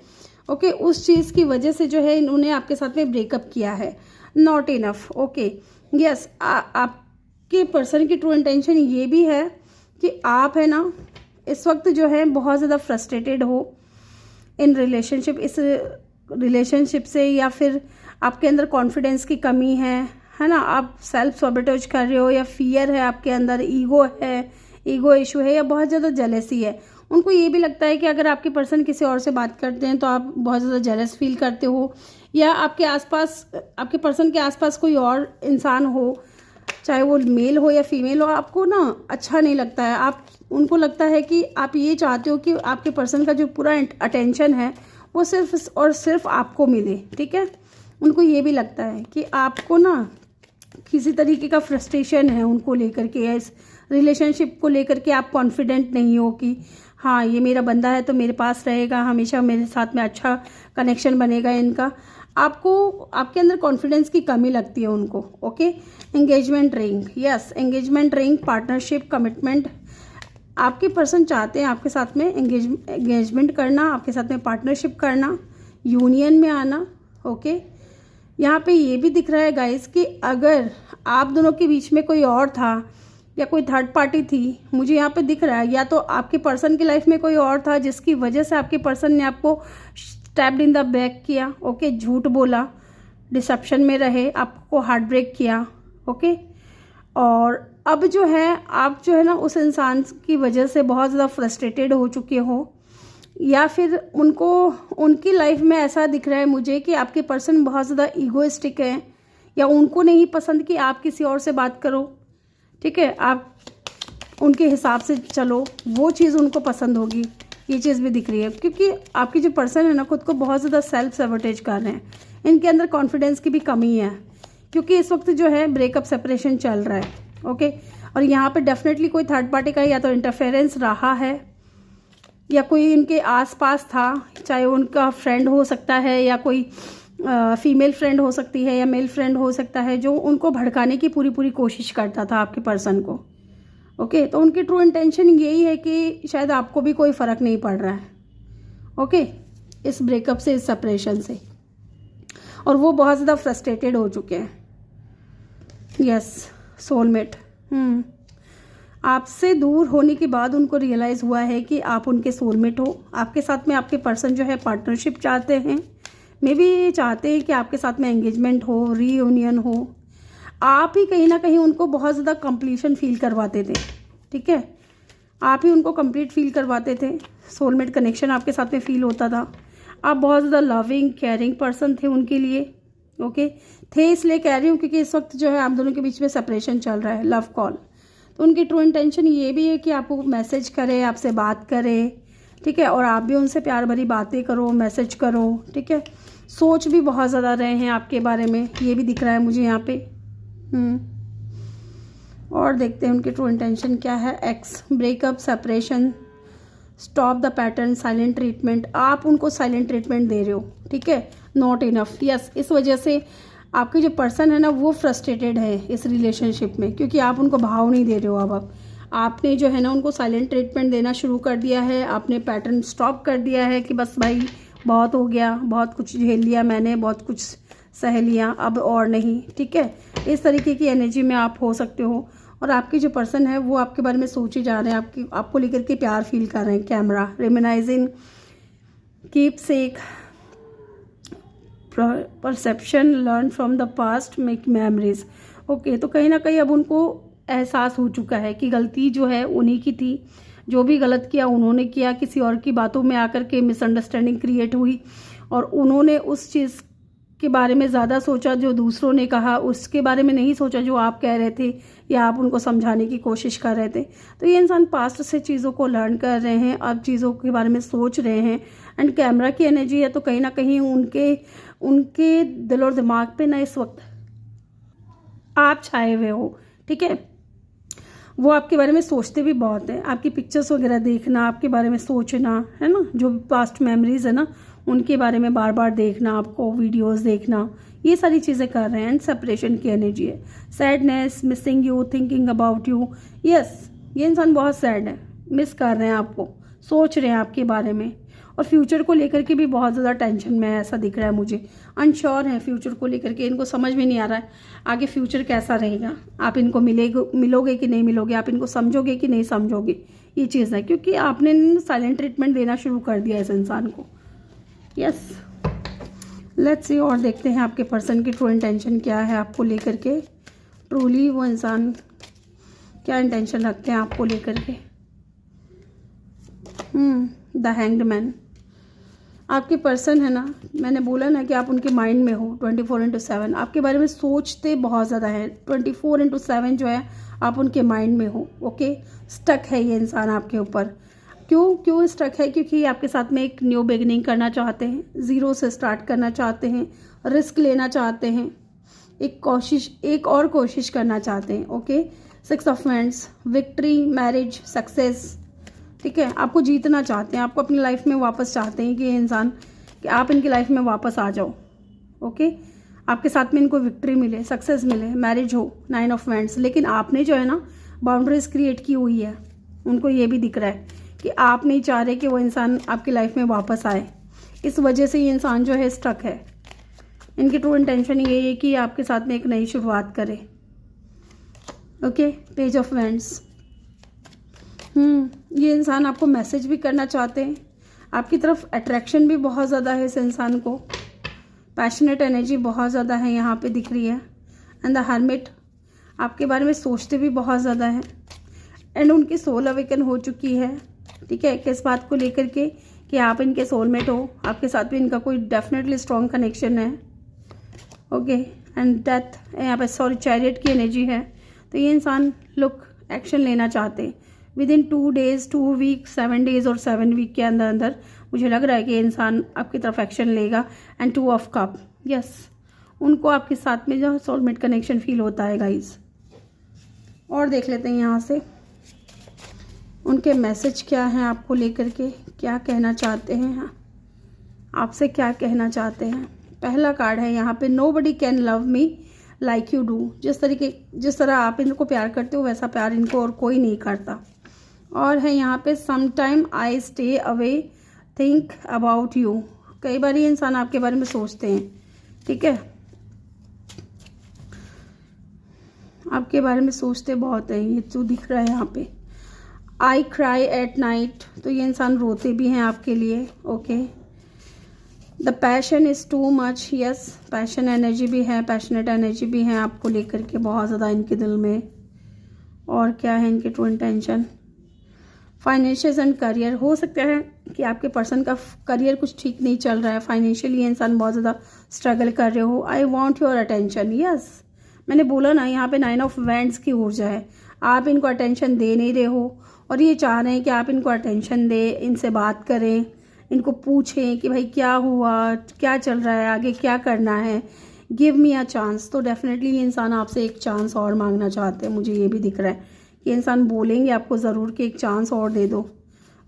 Speaker 1: ओके, उस चीज़ की वजह से जो है इन्होंने आपके साथ में ब्रेकअप किया है। Not enough. ओके, यस, आपके पर्सन की ट्रू इंटेंशन ये भी है कि आप है ना इस वक्त जो है बहुत ज़्यादा फ्रस्ट्रेटेड हो इन रिलेशनशिप, इस रिलेशनशिप से, या फिर आपके अंदर कॉन्फिडेंस की कमी है ना, आप सेल्फ सैबोटेज कर रहे हो, या फियर है आपके अंदर, ईगो है, ईगो इशू है, या बहुत ज़्यादा जेलसी है। उनको ये भी लगता है कि अगर आपके पर्सन किसी और से बात करते हैं तो आप बहुत ज़्यादा जेलस फील करते हो, या आपके आसपास, आपके पर्सन के आसपास कोई और इंसान हो, चाहे वो मेल हो या फीमेल हो, आपको ना अच्छा नहीं लगता है। आप, उनको लगता है कि आप ये चाहते हो कि आपके पर्सन का जो पूरा अटेंशन है वो सिर्फ और सिर्फ आपको मिले, ठीक है। उनको ये भी लगता है कि आपको ना किसी तरीके का फ्रस्ट्रेशन है उनको लेकर के, इस रिलेशनशिप को लेकर के आप कॉन्फिडेंट नहीं हो कि हाँ ये मेरा बंदा है तो मेरे पास रहेगा, हमेशा मेरे साथ में अच्छा कनेक्शन बनेगा इनका। आपको, आपके अंदर कॉन्फिडेंस की कमी लगती है उनको। Okay, engagement ring, yes, engagement ring, partnership, commitment. आपके पर्सन चाहते हैं आपके साथ में एंगेजमेंट करना, आपके साथ में पार्टनरशिप करना, यूनियन में आना। ओके, यहाँ पे ये भी दिख रहा है गाइस कि अगर आप दोनों के बीच में कोई और था या कोई थर्ड पार्टी थी, मुझे यहाँ पे दिख रहा है या तो आपके पर्सन की लाइफ में कोई और था जिसकी वजह से आपके पर्सन ने आपको स्टैब्ड इन द बैक किया। ओके, झूठ बोला, डिसेप्शन में रहे, आपको हार्ट ब्रेक किया। ओके, और अब जो है आप जो है ना उस इंसान की वजह से बहुत ज़्यादा फ्रस्ट्रेटेड हो चुके हो, या फिर उनको उनकी लाइफ में ऐसा दिख रहा है मुझे कि आपके पर्सन बहुत ज़्यादा ईगोइस्टिक है, या उनको नहीं पसंद कि आप किसी और से बात करो। ठीक है, आप उनके हिसाब से चलो, वो चीज़ उनको पसंद होगी, ये चीज़ भी दिख रही है। क्योंकि आपकी जो पर्सन है ना खुद को बहुत ज़्यादा सेल्फ सैबोटेज कर रहे हैं, इनके अंदर कॉन्फिडेंस की भी कमी है, क्योंकि इस वक्त जो है ब्रेकअप सेपरेशन चल रहा है। ओके, और यहाँ पे डेफिनेटली कोई थर्ड पार्टी का या तो इंटरफेरेंस रहा है या कोई इनके आसपास था, चाहे उनका फ्रेंड हो सकता है या कोई फीमेल फ्रेंड हो सकती है या मेल फ्रेंड हो सकता है, जो उनको भड़काने की पूरी कोशिश करता था आपके पर्सन को। ओके, तो उनकी ट्रू इंटेंशन यही है कि शायद आपको भी कोई फ़र्क नहीं पड़ रहा है। ओके, इस ब्रेकअप से, इस सेपरेशन से, और वो बहुत ज़्यादा फ्रस्ट्रेटेड हो चुके हैं। Yes, soulmate. आपसे दूर होने के बाद उनको रियलाइज़ हुआ है कि आप उनके सोलमेट हो। आपके साथ में आपके पर्सन जो है पार्टनरशिप चाहते हैं, मे बी चाहते हैं कि आपके साथ में एंगेजमेंट हो, रीयूनियन हो। आप ही कहीं ना कहीं उनको बहुत ज़्यादा कंप्लीशन फील करवाते थे। ठीक है, आप ही उनको कंप्लीट फील करवाते थे, सोलमेट कनेक्शन आपके साथ में फील होता था। आप बहुत ज़्यादा लविंग केयरिंग पर्सन थे उनके लिए। ओके, थे इसलिए कह रही हूँ क्योंकि इस वक्त जो है आप दोनों के बीच में सेपरेशन चल रहा है, लव कॉल। तो उनकी ट्रू इंटेंशन ये भी है कि आपको मैसेज करे, आपसे बात करे। ठीक है, और आप भी उनसे प्यार भरी बातें करो, मैसेज करो। ठीक है, सोच भी बहुत ज़्यादा रहे हैं आपके बारे में, ये भी दिख रहा है मुझे यहाँ पे। और देखते हैं उनकी ट्रू इंटेंशन क्या है। Ex, breakup, separation, stop the pattern, silent treatment. आप उनको साइलेंट ट्रीटमेंट दे रहे हो। ठीक है, नॉट इनफ। यस, इस वजह से आपके जो पर्सन है ना वो फ्रस्ट्रेटेड है इस रिलेशनशिप में, क्योंकि आप उनको भाव नहीं दे रहे हो। अब आपने जो है ना उनको साइलेंट ट्रीटमेंट देना शुरू कर दिया है, आपने पैटर्न स्टॉप कर दिया है कि बस भाई बहुत हो गया, बहुत कुछ झेल लिया मैंने, बहुत कुछ सह लिया, अब और नहीं। ठीक है, इस तरीके की एनर्जी में आप हो सकते हो। और आपके जो पर्सन है वो आपके बारे में सोचे जा रहे हैं, आपको लेकर के प्यार फील कर रहे हैं। Camera, reminiscing, keepsake, perception, learn from the past, make memories. Okay, तो कहीं ना कहीं अब उनको एहसास हो चुका है कि गलती जो है उन्हीं की थी, जो भी गलत किया उन्होंने किया। किसी और की बातों में आकर के मिसअंडरस्टैंडिंग क्रिएट हुई और उन्होंने उस चीज़ के बारे में ज़्यादा सोचा जो दूसरों ने कहा, उसके बारे में नहीं सोचा जो आप कह रहे थे या आप उनको समझाने की कोशिश कर रहे थे। तो ये इंसान पास्ट से चीज़ों को लर्न कर रहे हैं, अब चीज़ों के बारे में सोच रहे हैं। एंड कैमरा की एनर्जी है, तो कहीं ना कहीं उनके दिल और दिमाग पे ना इस वक्त आप छाए हुए हो। ठीक है, वो आपके बारे में सोचते भी बहुत हैं, आपकी पिक्चर्स वगैरह देखना, आपके बारे में सोचना, है ना, जो पास्ट मेमोरीज है ना उनके बारे में बार बार देखना, आपको वीडियोस देखना, ये सारी चीज़ें कर रहे हैं। एंड सेपरेशन की एनर्जी है, sadness, missing you, thinking about you. Yes, ये इंसान बहुत सैड है, मिस कर रहे हैं आपको, सोच रहे हैं आपके बारे में, और फ्यूचर को लेकर के भी बहुत ज़्यादा टेंशन में है, ऐसा दिख रहा है मुझे। अनश्योर है फ्यूचर को लेकर के, इनको समझ में नहीं आ रहा है आगे फ्यूचर कैसा रहेगा। आप इनको मिलोगे कि नहीं मिलोगे, आप इनको समझोगे कि नहीं समझोगे, ये चीज़ है। क्योंकि आपने साइलेंट ट्रीटमेंट देना शुरू कर दिया इस इंसान को। यस, लेट्स सी, और देखते हैं आपके पर्सन की ट्रू इंटेंशन क्या है आपको लेकर के। ट्रूली वो इंसान क्या इंटेंशन रखते हैं आपको लेकर के। The hanged man. आपके पर्सन है ना, मैंने बोला ना कि आप उनके माइंड में हो 24/7, आपके बारे में सोचते बहुत ज़्यादा है। 24/7 जो है आप उनके माइंड में हो। ओके, स्टक है ये इंसान आपके ऊपर। क्यों स्टक है? क्योंकि आपके साथ में एक न्यू बिगिनिंग करना चाहते हैं, ज़ीरो से स्टार्ट करना चाहते हैं, रिस्क लेना चाहते हैं, एक और कोशिश करना चाहते हैं। Okay, 6 of wands, victory, marriage, success. ठीक है, आपको जीतना चाहते हैं, आपको अपनी लाइफ में वापस चाहते हैं कि ये इंसान, कि आप इनकी लाइफ में वापस आ जाओ। ओके, आपके साथ में इनको विक्ट्री मिले, सक्सेस मिले, मैरिज हो, 9 ऑफ वांड्स। लेकिन आपने जो है ना बाउंड्रीज क्रिएट की हुई है, उनको ये भी दिख रहा है कि आप नहीं चाह रहे कि वो इंसान आपकी लाइफ में वापस आए। इस वजह से ये इंसान जो है स्टक है। इनकी ट्रू इंटेंशन ये है कि आपके साथ में एक नई शुरुआत करे। Okay, page of vends. ये इंसान आपको मैसेज भी करना चाहते हैं, आपकी तरफ अट्रैक्शन भी बहुत ज़्यादा है इस इंसान को, पैशनेट एनर्जी बहुत ज़्यादा है यहाँ पे दिख रही है। एंड द हर्मिट, आपके बारे में सोचते भी बहुत ज़्यादा है। एंड उनकी सोल अवेकन हो चुकी है, ठीक है, किस बात को लेकर के कि आप इनके सोलमेट हो, आपके साथ भी इनका कोई डेफिनेटली स्ट्रॉन्ग कनेक्शन है। ओके, एंड डेथ यहाँ पे चैरियट की एनर्जी है। तो ये इंसान लुक एक्शन लेना चाहते हैं with in 2 days, 2 weeks, 7 days और 7 week के अंदर अंदर मुझे लग रहा है कि इंसान आपकी तरफ एक्शन लेगा। एंड 2 of cup, यस, उनको आपके साथ में जो सोलमेट कनेक्शन फील होता है गाइस। और देख लेते हैं यहाँ से उनके मैसेज क्या हैं आपको लेकर के, क्या कहना चाहते हैं, आपसे क्या कहना चाहते हैं। पहला कार्ड है यहाँ पे, nobody can love me like you do. जिस तरह आप इनको प्यार करते हो वैसा प्यार इनको और कोई नहीं करता। और है यहाँ पे, some time I stay away think about you. कई बार ये इंसान आपके बारे में सोचते हैं, ठीक है, आपके बारे में सोचते बहुत हैं, ये तो दिख रहा है यहाँ पे। आई क्राई एट नाइट, तो ये इंसान रोते भी हैं आपके लिए। Okay, the passion is too much, yes, passion energy भी है, पैशनेट एनर्जी भी है आपको लेकर के बहुत ज़्यादा इनके दिल में। और क्या है इनके true intention, financial and career. हो सकता है कि आपके पर्सन का करियर कुछ ठीक नहीं चल रहा है, फाइनेंशियली ये इंसान बहुत ज़्यादा स्ट्रगल कर रहे हो। I want your attention, yes, मैंने बोला ना यहाँ पे 9 of Wands की ऊर्जा है, आप इनको अटेंशन दे नहीं रहे हो और ये चाह रहे हैं कि आप इनको अटेंशन दें, इनसे बात करें, इनको पूछें कि भाई क्या हुआ, क्या चल रहा है, आगे क्या करना है, गिव मी अ चांस। तो डेफिनेटली ये इंसान आपसे एक चांस और मांगना चाहते हैं, मुझे ये भी दिख रहा है कि इंसान बोलेंगे आपको ज़रूर कि एक चांस और दे दो।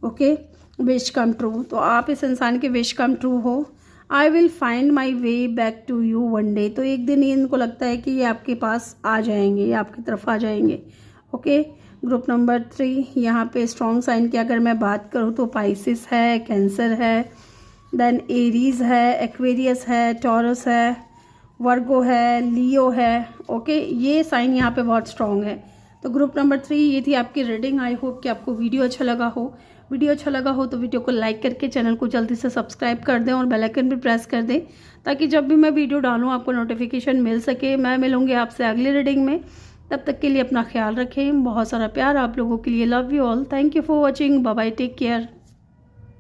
Speaker 1: ओके, विश कम ट्रू, तो आप इस इंसान के विश कम ट्रू हो। I will find my way back to you one day, तो एक दिन इनको लगता है कि ये आपके पास आ जाएंगे, ये आपकी तरफ आ जाएंगे। ओके, ग्रुप नंबर 3, यहाँ पे स्ट्रॉन्ग साइन की अगर मैं बात करूँ तो पाइसिस है, कैंसर है, देन एरीज है, एक्वेरियस है, टॉरस है, वर्गो है, लियो है। ओके, ये साइन यहाँ पे बहुत स्ट्रॉन्ग है। तो ग्रुप नंबर 3 ये थी आपकी रीडिंग। आई होप कि आपको वीडियो अच्छा लगा हो। वीडियो अच्छा लगा हो तो वीडियो को लाइक करके चैनल को जल्दी से सब्सक्राइब कर दें और बेल आइकन भी प्रेस कर दें ताकि जब भी मैं वीडियो डालूँ आपको नोटिफिकेशन मिल सके। मैं मिलूँगी आपसे अगली रीडिंग में, तब तक के लिए अपना ख्याल रखें। बहुत सारा प्यार आप लोगों के लिए। Love you all, thank you for watching, bye bye, take care.